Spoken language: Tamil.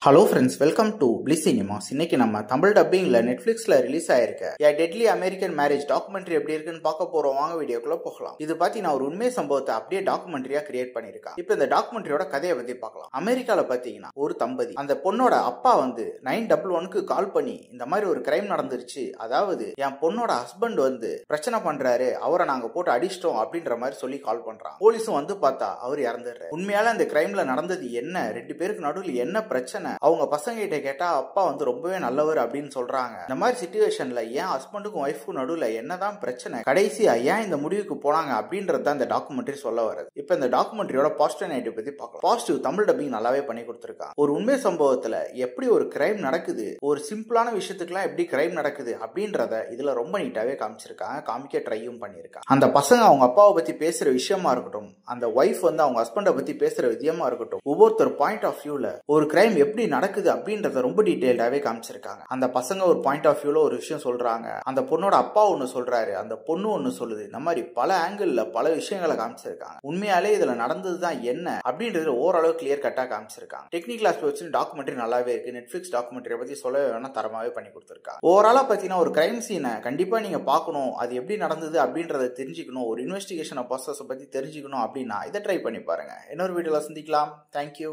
Hello friends, welcome to bliss cinemas. இன்னைக்கு நம்ம தமிழ் டப்பிங்ல நெட்ஃபிளிக்ஸ்ல ரிலீஸ் ஆயிருக்க ஏ டெட்லி அமெரிக்கன் மேரேஜ் டாக்குமெண்ட்ரி எப்படி இருக்குன்னு பார்க்க போறோம். வாங்க வீடியோக்குள்ள போகலாம். இது பாத்தீங்கன்னா ஒரு உண்மை சம்பவத்தை அப்படியே டாக்குமெண்ட்ரியா கிரியேட் பண்ணிருக்காங்க. இப்போ இந்த டாக்குமெண்ட்ரியோட கதையை பத்தி பார்க்கலாம். அமெரிக்கால பாத்தீங்கன்னா ஒரு தம்பதி, அந்த பொண்ணோட அப்பா வந்து 911க்கு கால் பண்ணி இந்த மாதிரி ஒரு கிரைம் நடந்துருச்சு, அதாவது என் பொண்ணோட ஹஸ்பண்ட் வந்து பிரச்சனை பண்றாரு, அவரை நாங்க போட்டு அடிச்சிட்டோம் அப்படின்ற மாதிரி சொல்லி கால் பண்றாங்க. போலீஸும் வந்து பார்த்தா அவர் இறந்துடுறாரு. உண்மையால இந்த கிரைம்ல நடந்தது என்ன, ரெண்டு பேருக்கு நடுவில் என்ன பிரச்சனை, அவங்க பசங்க கிட்ட கேட்டா அப்பா வந்து ரொம்பவே நல்லவர் அப்படின்னு சொல்றாங்க. இந்த மாதிரி சிச்சுவேஷன்ல ஏன் ஹஸ்பண்டுக்கும் ஒய்ஃபுக்கும் நடுவுல என்னதான் பிரச்சனை, கடைசியா ஏன் இந்த முடிவுக்கு போனாங்க அப்படின்றத இந்த டாக்குமெண்ட்ரி சொல்ல வருது. இப்ப இந்த டாக்குமெண்ட்ரியோட பாசிட்டிவ் நெகட்டிவ் பத்தி பார்க்கலாம். பாசிட்டிவ், தமிழ் டப்பிங் நல்லாவே பண்ணி கொடுத்திருக்காங்க. ஒரு உண்மை சம்பவத்துல எப்படி ஒரு கிரைம் நடக்குது, ஒரு சிம்பிளான விஷயத்துக்குலாம் எப்படி கிரைம் நடக்குது அப்படின்றத இதுல ரொம்ப நீட்டாவே காமிச்சிருக்காங்க, காமிக்க ட்ரையும் பண்ணிருக்காங்க. அந்த பசங்க அவங்க அப்பாவை பத்தி பேசுற விஷயமா இருக்கட்டும், அந்த ஒய்ஃப் வந்து அவங்க ஹஸ்பண்டை பத்தி பேசுற விதமா இருக்கட்டும், ஒவ்வொருத்தர் பாயிண்ட் ஆஃப் வியூல ஒரு கிரைம் எப்படி நடக்குது அப்படின்றத ரொம்ப டீடைல்டாவே காமிச்சிருக்காங்க. அந்த பசங்க ஒரு பாயிண்ட் ஆஃப் வியூல ஒரு விஷயம் சொல்றாங்க, அந்த பொண்ணோட அப்பா ஒன்னு சொல்றாரு, அந்த பொண்ணு ஒன்னு சொல்லுது. இந்த மாதிரி பல ஆங்கிள் பல விஷயங்களை காமிச்சிருக்காங்க. உண்மையாலே இதுல நடந்ததுதான் என்ன அப்படின்றது ஓரளவு கிளியர் கட்டா காமிச்சிருக்காங்க. டெக்னிக்கல் ஆஸ்பெக்ட் வச்சு டாக்குமெண்ட்ரி நல்லாவே இருக்கு. நெட்ஃபிளிக்ஸ் டாக்குமெண்ட்ரி பத்தி சொல்லவே வேணா, தரமாவே பண்ணி கொடுத்திருக்காங்க. ஓவராலா பாத்தீங்கன்னா ஒரு கிரைம் சீனை கண்டிப்பா நீங்க பார்க்கணும், அது எப்படி நடந்தது அப்படின்றத தெரிஞ்சுக்கணும், ஒரு இன்வெஸ்டிகேஷன் ப்ராசஸ் பத்தி தெரிஞ்சுக்கணும் அப்படின்னா இதை ட்ரை பண்ணி பாருங்க. இன்னொரு வீடியோல சந்திக்கலாம். தேங்க்யூ.